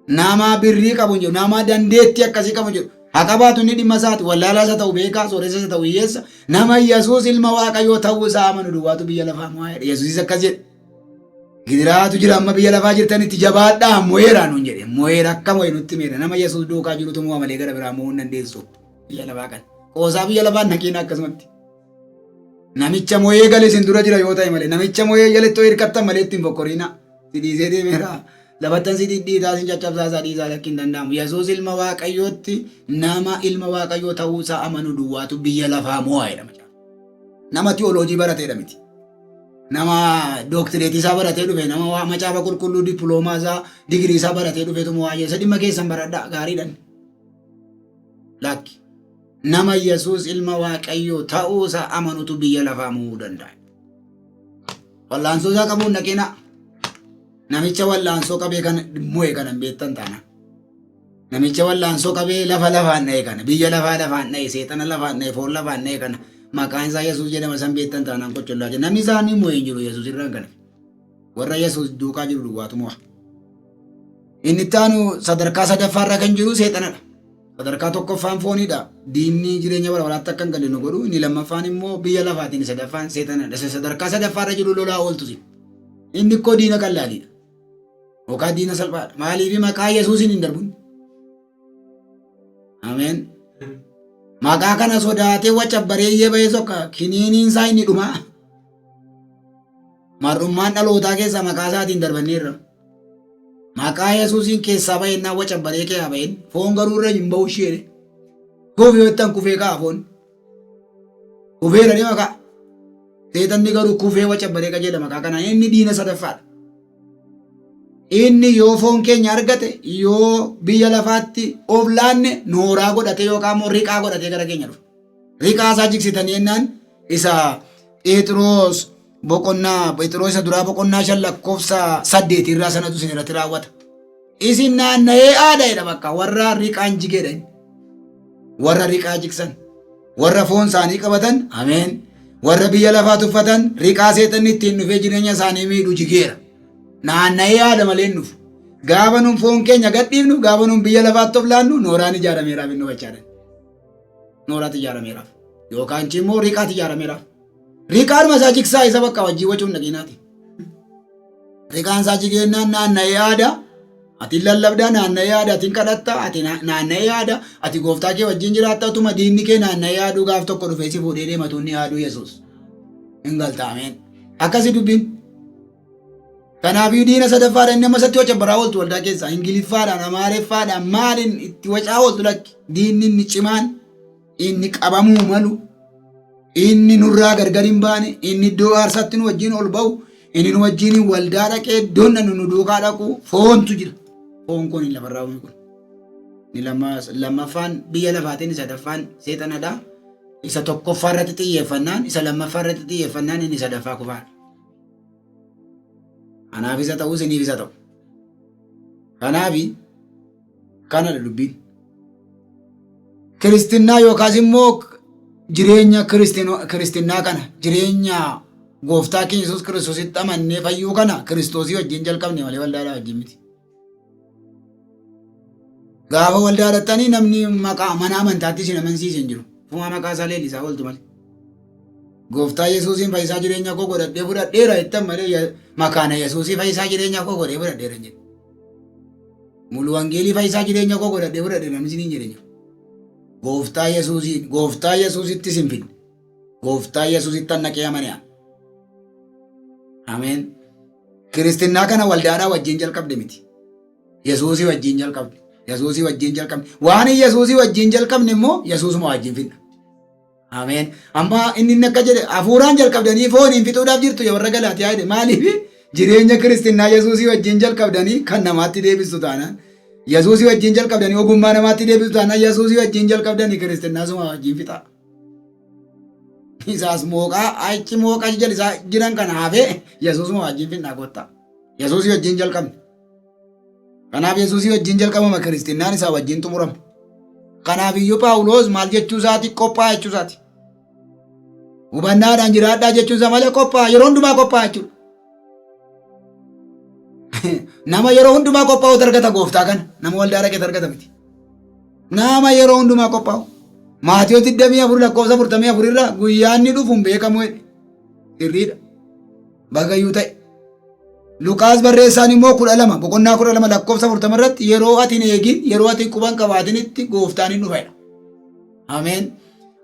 Nama birrii qabu hin jedhu. Nama dandeettii akkasii qabu hin jedhu. Haa qabaatu inni dhimma isaati. Wallaalaa isa ta'u beekaa, sooressa isa ta'u hiyyeessa. Nama Yesuus ilma Waaqayyoo ta'uusaa amanu duwwaatu biyya lafaa mo'aa jedhe. Yesuusis akkas jedhe. Gidiraatu jira amma biyya lafaa jirtanitti jabaadhaa mo'eeraa nuun jedhe. Mo'eera akka mo'e nutti meera. Nama Yesuus duukaa jirutu mo'a malee gara biraa mo'uu hin dandeessu. Biyya lafaa kana. Qoosaa biyya lafaa naqiina akkasumatti. Namicha mo'ee galee isin dura jira yoo ta'e malee. Namicha mo'ee jalatti yoo hirkattan malee ittiin bokkoriina. Si dhiisee deemeera. Lafattan si dhidhiitaa sin caccabsaasaa dhiisaa lakki hin danda'amu. Yesuus ilma Waaqayyootti nama ilma Waaqayyoo ta'uusaa amanu duwwaatu biyya lafaa mo'a jedhama. Nama tiyooloojii barateedha miti. Nama dooktireetii isaa baratee dhufe, nama macaafa qulqulluu dippiloomaa isaa digirii isaa baratee dhufeetu mo'aa isa dhimma keessan baradhaa gaariidhaan. Lakki nama Yesuus ilma Waaqayyoo ta'uusaa amanutu biyya lafaa mo'uu danda'a. Wallaansoo isaa qabuun naqina. Namicha wallaansoo qabee kan mo'e kana hin beektan taana. Namicha wallaansoo qabee lafa lafaan dha'e kana, biyya lafaa lafaan dha'e, seexana lafaan dha'e, foon lafaan dha'e kana maqaan isaa Yesuus jedhama san beektan taanaan qochollaa jedha. Namni isaanii mo'e hin jiru Yesuus irraan kana. Warra Yesuus duukaa jiru duwwaatu mo'a. Inni itti aanu sadarkaa sadaffaarra kan jiru seexanadha. Sadarkaa tokkoffaan foonidha. Diinni jireenya walaatti akka hin galle nu godhu. Inni lammaffaan immoo biyya lafaatiin sadaffaan seexanadha. Sadarkaa sadaffaarra jiru lolaa ooltu si. Inni ikkoo diina qallaaliidha. Yookaan diina salphaadha. Maaliif maqaa Yesuusin hin darbun? Ameen. Maqaa kana sodaatee wacca bareeyyee bahee sokka kiniiniin isaa inni dhuma. Mar'ummaan dhalootaa keessaa maqaa isaatiin darbanneerra. Maqaa Yesuusin keessaa bahennaa wacca baree kee baheen foon garuu irra hin bahu ishee. Kuufii wettan kufee ka'a foon. Kufeera ni maqaa. Seetanni garuu kufee wacca baree qajeela maqaa kana inni diina sadaffaadha. Inni yoo foon keenya argate yoo biyya lafaatti of laanne nooraa godhate yookaan immoo riqaa godhatee gara keenya dhufa. Riqaa isaa jigsitanii jennaan isa Phexros isa duraa boqonnaa 5 lakkoofsa 8 irraa sanatu isin irratti raawwata. Isin naanna'ee aadaadha bakka warra riqaan jigeedha. Warra riqaa jigsan, warra foon isaanii qabatan, ameen. Warra biyya lafaa tuffatan riqaa seexanni ittiin dhufee jireenya isaanii miidhu jigeera. Naanna'ee aada malee nuuf. Gaafa nuun foon keenya gadhiifnu, gaafa nuun biyya lafaatti of laannu nooraan ijaarameeraaf inni wachaadha. Nooraatti ijaarameeraaf. Yookaan immoo riqaatti ijaarameeraaf. Riqaan masaa jigsaa isa bakka wajjii wacuun dhaqinaati. Riqaan isaa jigeenyaan naanna'ee aada. Ati lallabdaa naanna'ee aada, ati kadhattaa, ati naanna'ee aada, ati gooftaa kee wajjin jiraatta utuma diinni kee naanna'ee aaduu gaaf tokko dhufee si fuudhee deematu inni aaduu Yesuus. Hin galtaameen. Akkasii dubbiin. Kanaafuu diina sadaffaadha inni amma isatti waca baraa ooltu waldaa keessaa Ingiliffaadhaan, Amaareffaadhaan maaliin itti wacaa ooltu lakki diinni inni cimaan inni qabamuu malu inni nurraa gargar hin baane inni iddoo aarsaatti nu wajjin ol ba'u inni nu wajjin waldaa dhaqee iddoon nu duukaa dhaqu foontu jira. Foon kun hin lafarraa uume kun. Inni lammaffaan biyya lafaatiin sadaffaan seexanadha. Isa tokkoffaa irratti xiyyeeffannaan isa lammaffaa irratti xiyyeeffannaan inni sadaffaa kufaadha. Kanaaf isa ta'uu isiniif isa ta'u. Kanaaf kanadha dubbiin. Kiristinnaa yookaas immoo jireenya kiristinnaa kana jireenya gooftaa keenya Yesuus Kiristoositti amannee fayyuu kana Kiristoosii wajjin jalqabne malee waldaadhaa wajjin miti. Gaafa waldaa dhattanii namni maqaa mana amantaatti isin amansiise hin jiru. Fuma maqaa isaa leellisaa ooltu malee. Gooftaa Yesuusiin fayyisaa jireenya koo godhadhee fudhadheera jettan malee makaana Yesuusii fayyisaa jireenya koo godhee fudhadheera jedhe. Mulu wangeelii fayyisaa jireenya koo godhadhee fudhadheera namni isiniin jedhe jiru. Gooftaa Yesuusitti isin fidne. Gooftaa Yesuusitti annaqee amani'a. Ameen. Kiristinnaa kana waldaadhaa wajjin jalqabde miti. Yesuusii wajjin jalqabde. Yesuusii wajjin jalqabne. Waan Yesuusii wajjin jalqabne immoo Yesuusuma wajjin fidna. Ameen. Amma inni akka jedhe hafuuraan jalqabdanii fooniin fixuudhaaf jirtu warra Galaatiyaa jedhe maaliif jireenya kiristinnaa Yesuusii wajjin jalqabdanii kan namaatti deebistu taanaan Yesuusii wajjin jalqabdanii ogummaa namaatti deebistu taanaan Yesuusii wajjin jalqabdanii kiristinnaa suma wajjin fixa. Isaas mooqaa achi mooqa jallisaa jiran kana hafee Yesuusuma wajjin fidnaa kottaa. Yesuusii wajjin jalqabne. Kanaaf Yesuusii wajjin jalqabama kiristinnaan isaa wajjin xumurama. Kanaaf iyyuu Paawuloos maal jechuu isaati qophaa jechuu isaati. Hubannaadhaan jiraadhaa jechuun isaa malee qophaa'a yeroo hundumaa qophaa'a jechuudha. Nama yeroo hundumaa qophaa'u argata gooftaa kana nama waldaa dhaqee argata miti. Nama yeroo hundumaa qophaa'u. Maatiyoota 24 lakkoofsa 44 irraa guyyaan ni dhufu hin beekamu sirriidha. Bagayyuu ta'e. Luqaas barreessaan immoo 12 boqonnaa 12 lakkoofsa 40 irratti yeroo ati hin eegin yeroo ati quban qabaatinitti gooftaan hin dhufedha. Ameen.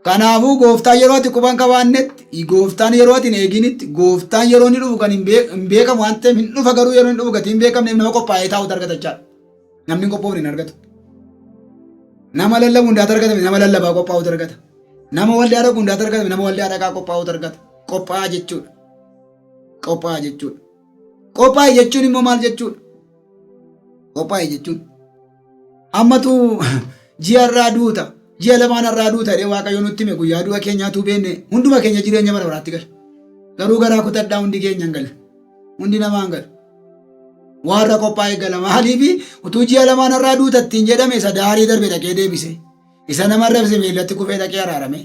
Kanaafuu gooftaan yeroo ati quban qabaannetti gooftaan yeroo ati hin eeginitti gooftaan yeroo inni dhufu kan hin beekamu waan ta'eef hin dhufa garuu yeroo inni dhufu gatii hin beekamneef nama qophaa'ee taa'utu argata. Namni qophaa'uun hin argatu. Nama lallabu hundaatu argatame nama lallabaa qophaa'utu argata. Nama waldaa dhaqu hundaatu argatame nama waldaa dhaqaa qophaa'utu argata. Qophaa'aa jechuudha. Qophaa'aa jechuudha. Qophaa'e jechuun immoo maal jechuudha? Qophaa'e jechuun ammatu ji'a irraa duuta. Ji'a lamaan irraa duuta jedhee Waaqayyo nutti hime guyyaa du'a keenyaatu beenne hunduma keenya jireenya bara baraatti gala. Garuu garaa kutadhaa hundi keenya hin galu. Hundi namaa hin galu. Warra qophaa'e gala maaliif utuu ji'a lamaan irraa duuta ittiin jedhame isa daarii darbe dhaqee deebise. Isa namarra bise miillatti kufee dhaqee araarame.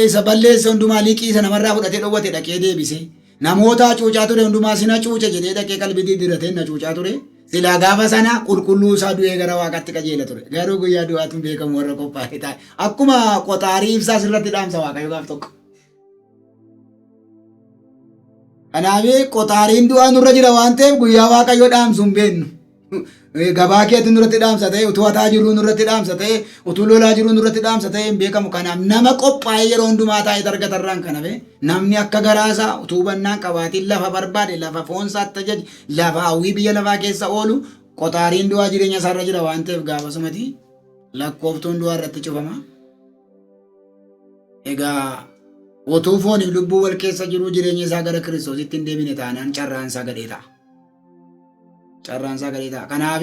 Isa balleesse hundumaa liqii isa namarraa fudhatee dhowwate dhaqee deebise. Namoota cuucaa ture hundumaa sina cuuce jedhee dhaqee qalbii diddiratee na cuucaa ture. Silaa gaafa sana qulqulluu isaa du'ee gara waaqatti qajeela ture. Garuu guyyaa du'aatuun beekamu warra qophaa'e taa'e. Akkuma qotaarii ibsaa sirratti dhaamsa Waaqayyo gaaf tokko. Kanaaf qotaariin du'aa nurra jira waan ta'eef guyyaa Waaqayyo dhaamsu hin beeknu. Gabaa keetti nurratti dhaamsa ta'e utuu hataa jiruu nurratti dhaamsa ta'e utuu lolaa jiruu nurratti dhaamsa ta'e hin beekamu. Kanaaf nama qophaa'ee yeroo hundumaa taa'ee argatarraan kana namni akka garaasaa utuu hubannaan qabaatiin lafa barbaade lafa foonsaatti ajaje lafa hawwii biyya lafaa keessa oolu qotaariin du'aa jireenya isaarra jira waan ta'eef gaafasumati lakkooftuun du'aa irratti cufama. Egaa utuu fooniif lubbuu wal keessa jiruu jireenya isaa gara Kiristoositti hin deebine taanaan carraan isaa gadhee ta'a. Carraan isaa gadhee ta'a. Kanaaf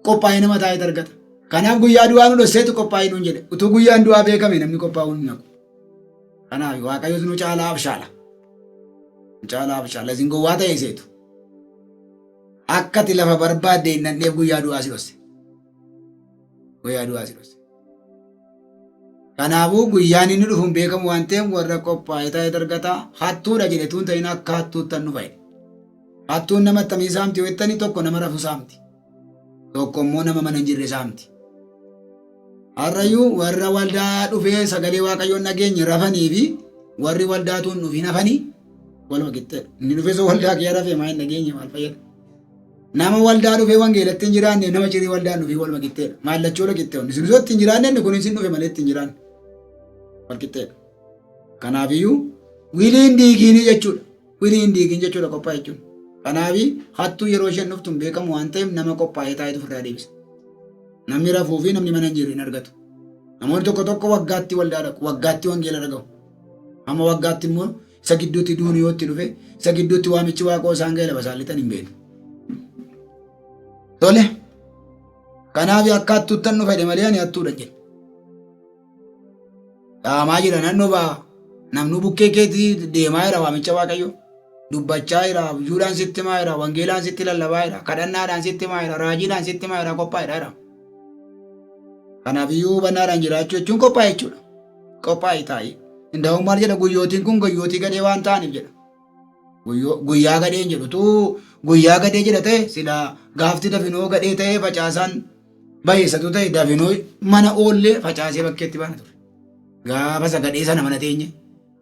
qophaa'ee nama taa'ee argata. Kanaaf guyyaa du'aa nu dhosseetu qophaa'ee nuun jedhe. Utuu guyyaan du'aa beekame namni qophaa'uu hin naqu. Kanaaf Waaqayyoos nu caalaa abshaala. Nu caalaa abshaala. Isin gowwaa ta'ee seetu. Akkati lafa barbaadde hin nanneef guyyaa du'aa si dhosse. Guyyaa du'aa si dhosse. Kanaafuu guyyaan inni dhufu hin beekamu waan ta'eef warra qophaa'ee taa'ee argata. Hattuudha jedhetuun ta'in akka hattuuttan nu fayyada. Hattuun nama attamii saamti yoo jettanii tokko nama rafu saamti. Tokko immoo nama mana hin jirre saamti. Harrayyuu warra waldaa dhufee sagalee Waaqayyoon nageenye rafanii fi warri waldaatuun dhufin hafanii waluma qixxeedha. Inni dhufee soo waldaa kee rafee maa hin nageenye maal fayyada? Nama waldaa dhufee wangeelatti hin jiraanne nama cirii waldaan dhufee waluma qixxeedha. Maallachoo la qixxeedha. Isin osoo itti hin jiraanne inni kun isin dhufe malee itti hin jiraanne. Wal qixxeedha. Kanaafiyyuu wiliin diigiinii jechuudha. Wiliin diigiin jechuudha qophaa jechuudha. Kanaafi hattuu yeroo isheen dhuftu hin beekamu waan ta'eef nama qophaa'ee taa'etu ofirraa deebisa. Namni rafuu fi namni mana hin jirre hin argatu. Namoonni tokko tokko waggaatti waldaa dhaqu, waggaatti wangeela dhaga'u. Amma waggaatti immoo isa gidduutti duuni yoo itti dhufe, isa gidduutti waamichi waaqoo isaan ga'e lafa saallitan hin beeknu. Tole. Kanaaf akka hattuuttan nu fedhe malee ani hattuudha jedhe. Dhaamaa jira naannoo ba'a. Namni bukkee keetii deemaa jira waamicha Waaqayyoo. Dubbachaa jira, abjuudhaan sitti himaa jira, wangeelaan sitti lallabaa jira, kadhannaadhaan sitti himaa jira, raajiidhaan sitti himaa jira, qophaa'edha jira. Kanaafiyyuu hubannaadhaan jiraachuu jechuun qophaa'e jechuudha. Qophaa'e taa'ee. Indaa'uun maal jedha guyyootiin kun guyyootii gadhee waan ta'aniif jedha. Guyyaa gadheen jedhu utuu guyyaa gadhee jedha ta'e sila gaafti dafinoo gadhee ta'e facaasaan bayeessatu ta'e dafinoo mana oollee facaasee bakkeetti baana ture. Gaafa isa gadhee sana mana teenye.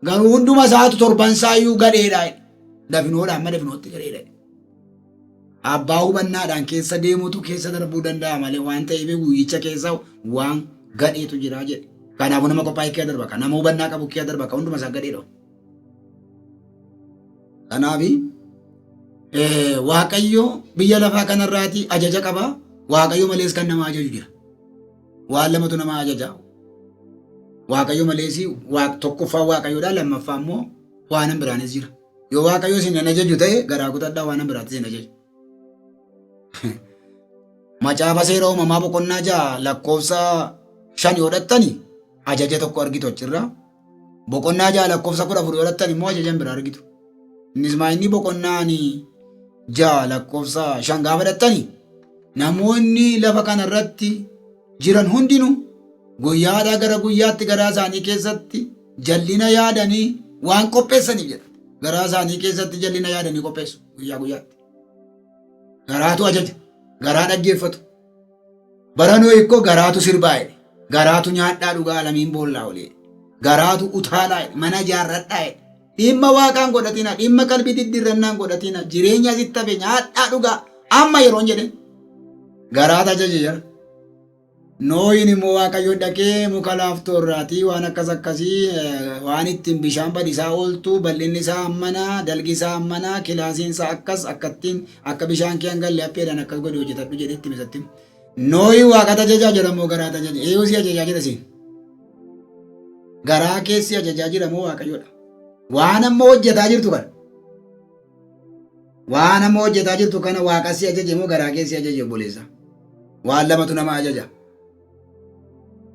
Garuu hunduma isaatu torban saayyuu gadheedha. Dafinoodhaan amma dafinootti gadheedha. Abbaa hubannaadhaan keessa deemutu keessa darbuu danda'a malee waan ta'eef guyyicha keessa waan gadheetu jira jedhe. Kanaafuu nama qophaa'e kee darba. Nama hubannaa qabu kee darba. Hunduma isaa gadheedha. Kanaaf Waaqayyo biyya lafaa kanarraati ajaja qaba. Waaqayyo malees kan nama ajaju jira. Waan lamatu nama ajaja. Waaqayyo malees tokkoffaa Waaqayyoodha, lammaffaa immoo waan biraanis jira. Yoo Waaqayyo isin hin ajaju ta'e garaa kutadhaa, waan biraattis hin ajaju. Macaafa seera uumamaa boqonnaa 6 lakkoofsa 5 yoo dhattani ajaja tokko argitu achirraa. Boqonnaa 6 lakkoofsa 14 yoo dhattani immoo ajaja biraa argitu. Innis inni boqonnaa 6 lakkoofsa 5 gaafa dhattani namoonni lafa kanarratti jiran hundinuu guyyaadhaa gara guyyaatti garaa isaanii keessatti jallina yaadanii waan qopheessaniif jedha. Garaa isaanii keessatti jallina yaadanii qopheessu guyyaa guyyaatti. Garaatu ajaja, garaa dhaggeeffatu. Bara Nohii ikkoo garaatu sirbaa'e, garaatu nyaadhaa dhugaa alamiin boollaa olee, garaatu utaalaa mana ijaarradhaa. Dhimma waaqaan godhatina, dhimma qalbii diddiirrannaan godhatina, jireenya asitti hafe nyaadhaa dhugaa amma yeroon jedhen garaata ajaje jira. Nohiin immoo Waaqayyo dhaqee muka laaftoo irraatii waan akkasii waan ittiin bishaan badisaa ooltu, bal'inni isaa ammanaa, dalgi isaa ammanaa, kilaasiin isaa akkas akkattiin akka bishaan kee hangalle affeedhaan akkas godhe hojjetadhu jedhetti misatti. Nohii waaqata ajajaa jedhamoo garaata ajaja? Eeyyuu si ajajaa jira siin. Garaa keessi ajajaa jiramoo Waaqayyoodha? Waan amma hojjetaa jirtu kana. Waan amma hojjetaa jirtu kana waaqassi ajaje moo garaa keessi ajaje obboleessa? Waan lamatu nama ajaja.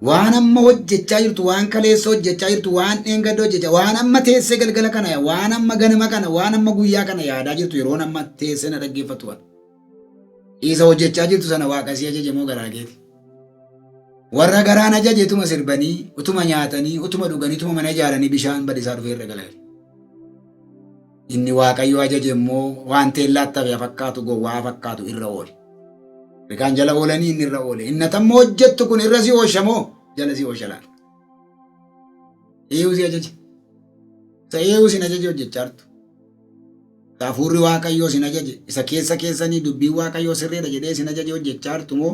Waan amma hojjechaa jirtu, waan kaleessa hojjechaa jirtu, waan dheengadda hojjechaa, waan amma teessee galgala kana, waan amma ganama kana, waan amma guyyaa kana yaadaa jirtu yeroo amma teessee na dhaggeeffatu waan. Isa hojjechaa jirtu sana waaqassi ajaje moo garaa keeti? Warra garaan ajaje utuma sirbanii, utuma nyaatanii, utuma dhuganii, utuma mana ijaaranii bishaan badisaa dhufee irra galanii. Inni Waaqayyo ajaje immoo waan teellaatti hafe fakkaatu gowwaa fakkaatu irra oole. Rikaan jala oolanii inni irra oole. Inni tammoo hojjettu kun irra si ooshamoo jala si ooshalaan. Eeyyuu si ajaje. Isa eeyyuu sin ajaje hojjechaa jirtu. Hafuurri Waaqayyoo sin ajaje. Isa keessanii dubbiin Waaqayyoo sirreedha jedhee sin ajaje hojjechaa jirtu moo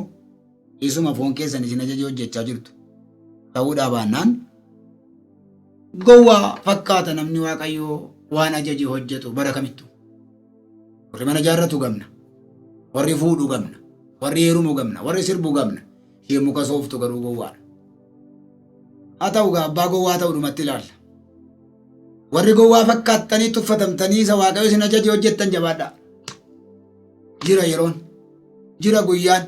isuma foon keessanii sin ajaje hojjechaa jirtu. Ta'uudhaa baannaan gowwaa fakkaata namni Waaqayyoo waan ajaje hojjetu bara kamittu. Warri mana ijaarratu gamna. Warri fuudhu gamna. Warri heerumu gamna. Warri sirbu gamna. Ishee muka sooftu garuu gowwaadha. Haa ta'u abbaa gowwaa ta'u dhumatti ilaalla. Warri gowwaa fakkaattanii tuffatamtanii isa Waaqayyo isin ajaje hojjettan jabaadhaa. Jira yeroon. Jira guyyaan.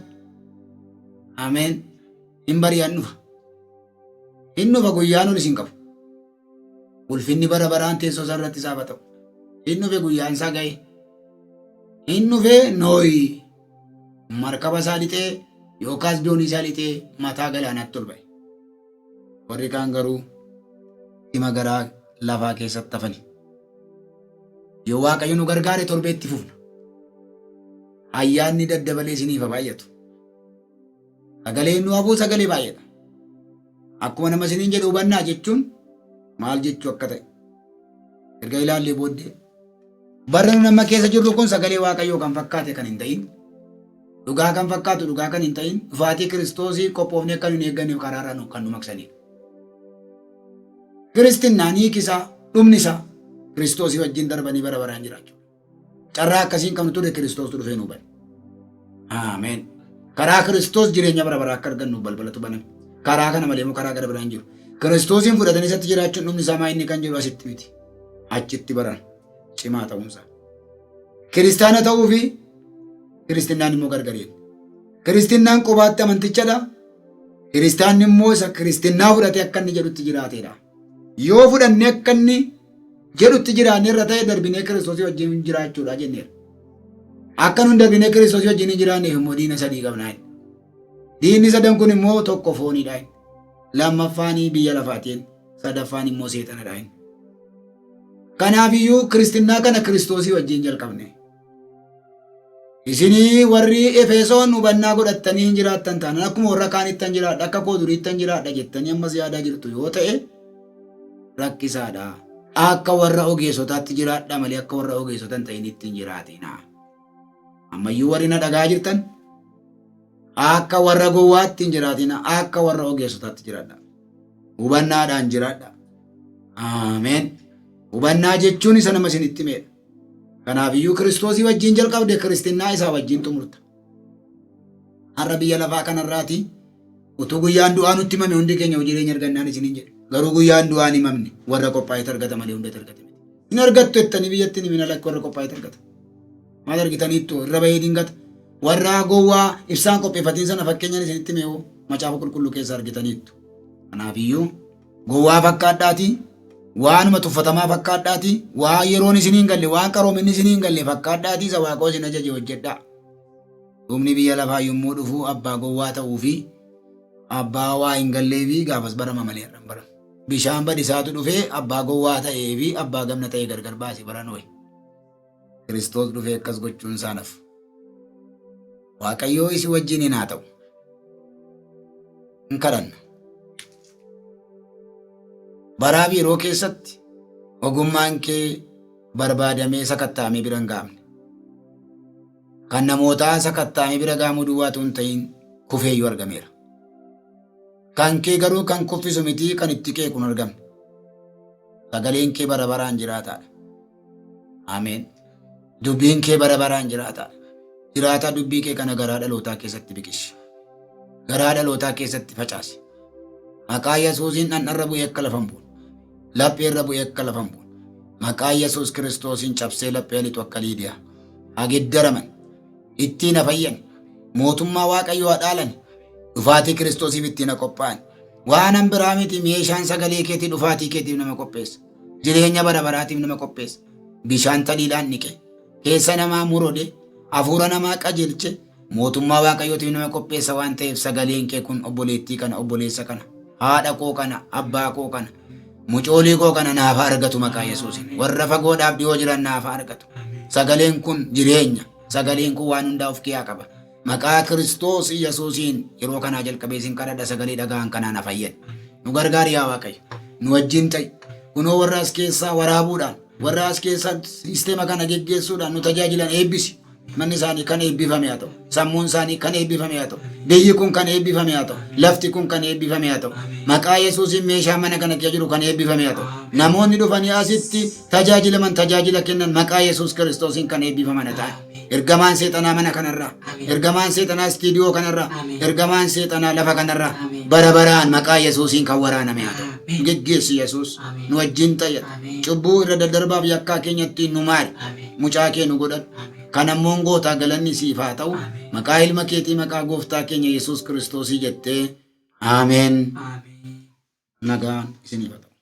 Ameen. Hin bari'an dhufa. Hin dhufa guyyaan ol isin qabu. Ulfinni bara baraan teessoo isaa irratti isaaf haa ta'u. Hin dhufe guyyaan isaa ga'e. Hin dhufe Nohii markaba isaa lixee yookaas doonii isaa lixee mataa galaanaatti ol ba'e. Warri kaan garuu dhima garaa lafaa keessatti hafani. Yoo Waaqayyo nu gargaare torbeetti fufna. Ayyaanni daddabalee isiniif haa baay'atu. Sagaleen nu hafuu sagalee baay'eedha. Akkuma nama isiniin jedhu hubannaa jechuun maal jechuu akka ta'e erga ilaallee booddee barra nu nama keessa jirru kun sagalee Waaqayyoo kan fakkaate kan hin ta'in, dhugaa kan fakkaatu dhugaa kan hin ta'in, dhufaatii Kiristoosii qophoofnee akka nu hin eegganneef karaarraa nu kan nu maqsanidha. Kiristinnaan hiikisaa dhumni isaa Kiristoosii wajjin darbanii bara baraan jiraachuu. Carraa akkasiin kan ture Kiristoostu dhufee nu bane. Ameen. Karaa Kiristoos jireenya bara baraa akka argannu balbalatu baname. Karaa kana malee immoo karaa gara biraan jiru. Kiristoosiin fudhatanii isatti jiraachuun dhumni isaa inni kan jedhu asitti miti. Achitti baran cimaa ta'uunsaa. Kiristaana ta'uu fi Kiristinnaan immoo gargariidha. Kiristinnaan qobaatti amantichadha. Kiristaanni immoo isa Kiristinnaa fudhatee akka inni jedhutti jiraateedha. Yoo fudhannee akka inni jedhutti jiraanne irra ta'e darbinee Kiristoosii wajjin jiraachuudha jenneera. Akka nun darbinee Kiristoosii wajjin hin jiraanneef immoo diina sadii qabnaa. Diinni sadan kun immoo tokko fooniidha. Lammaffaanii biyya lafaatiin, sadaffaan immoo seexanadha. Kanaafiyyuu Kiristinnaa kana Kiristoosii wajjin jalqabne. Isinii warri Efesoon hubannaa godhattanii hin jiraattan taanaan akkuma warra kaanitti hin jiraadha, akka koo duriitti hin jiraadha jettanii ammas yaadaa jirtu yoo ta'e rakkisaadha. Akka warra ogeessotaatti jiraadha malee akka warra ogeessota hin ta'initti hin jiraatina. Ammayyuu warri na dhagaa jirtan akka warra gowwaatti hin jiraatina, akka warra ogeessotaatti jiraadha. Hubannaadhaan jiraadha. Ameen. Hubannaa jechuun isa nama isinitti meedha. Kanaafiyyuu Kiristoosii wajjin jalqabde Kiristinnaa isaa wajjin xumurta. har'a biyya lafaa kanarraati utuu guyyaan du'aa nutti himame hundi keenya hojii jireenya argannaan isiniin jedhe. Garuu guyyaan du'aan himamne warra qophaa'eet argata malee hundatti argate. Hin argattu jettanii biyyattiin himina lakki warra qophaa'eet argata. Maal argitaniittu irra bahee dingata. Warra gowwaa ibsaan qopheeffatiin sana fakkeenyaan isinitti himee macaafa qulqulluu keessa argitaniittu. Kanaafiyyuu gowwaa fakkaadhaati. Waanuma tuffatamaa fakkaadhaati. Waan yeroon isiniin galle waan qaroominni isiniin galle fakkaadhaati. Isa waaqoo isin ajaje hojjedhaa. Dhumni biyya lafaa yommuu dhufu abbaa gowwaa ta'uu fi abbaa waa hin gallee fi gaafas barama malee irraan barama. Bishaan badisaatu dhufee abbaa gowwaa ta'ee fi abbaa gamna ta'ee gargar baase baran wayi. Kiristoos dhufee akkas gochuun isaanaaf. Waaqayyoo isi wajjin haa ta'u. Hin kadhanna. Baraa fi yeroo keessatti ogummaan kee barbaadamee sakattaamee bira hin gaamne. Kan namootaa sakattaamee bira gaamuu duwwaatu hin ta'in kufeeyyuu argameera. Kan kee garuu kan kuffisu miti kan itti qeequ hin argamne. Sagaleen kee bara baraan jiraataadha. Ameen. Dubbiin kee bara baraan jiraataadha. Jiraataa dubbii kee kana garaa dhalootaa keessatti biqilchi. Garaa dhalootaa keessatti facaasi. Maqaa Yesuusiin dhandharra bu'ee akka lafan bu'u. Lapheerra bu'ee akka lafan bu'u. Maqaa Yesuus Kiristoosiin cabsee laphee lixu akka Liidiyaa. Hageeddaraman. Ittiin hafayyan. Mootummaa Waaqayyoo hadhaalan. Dhufaatii Kiristoosiif ittiin qophaa'an. Waan biraa miti meeshaan sagalee keetii dhufaatii keetiif nama qopheessa. Jireenya bara baraatiif nama qopheessa. Bishaan taliilaan niqe. Keessa namaa murode. Hafuura namaa qajeelche. Mootummaa Waaqayyootiif nama qopheessa waan ta'eef sagaleen kee kun obboleettii kana obboleessa kana. Haadha koo kana abbaa koo kana. Mucoolii koo kana naaf argatu maqaa Yesuusiin. Warra fagoodhaaf dhiyoo jiran naaf argatu. Sagaleen kun jireenya. Sagaleen kun waan hundaa of keessaa qaba. Maqaa Kiristoos Yesuusiin yeroo kanaa jalqabee isin kadhadha sagalee dhaga'an kanaan fayyadu. Nu gargaari yaa Waaqayyo. Nu wajjin ta'i. Kunoo warra as keessaa waraabuudhaan warra as keessaa sisteema kana geggeessuudhaan nu tajaajilan eebbisi. Manni isaanii kan eebbifame haa ta'u. Sammuun isaanii kan eebbifame haa ta'u. Biyyi kun kan eebbifame haa ta'u. Lafti kun kan eebbifame haa ta'u. Maqaa Yesuusiin meeshaan mana kana keessa jiru kan eebbifame haa ta'u. Namoonni dhufanii asitti tajaajilaman tajaajila kennan maqaa Yesuus Kiristoosiin kan eebbifaman haa ta'an. Ergamaan seexanaa mana kanarraa, ergamaan seexanaa istiidiyoo kanarraa, ergamaan seexanaa lafa kanarraa bara baraan maqaa Yesuusiin kan waraaname haa ta'u. Geggeessi Yesuus nu wajjin ta'e. Cubbuu irra daddarbaaf yakkaa keenyatti nu maali. Mucaa kee nu godhadhu. Kan ammoo gootaa galanni siif haa ta'u. Maqaa ilma keetii maqaa gooftaa keenya Yesuus Kiristoosii jettee. Ameen. Nagaan isiniif haa ta'u.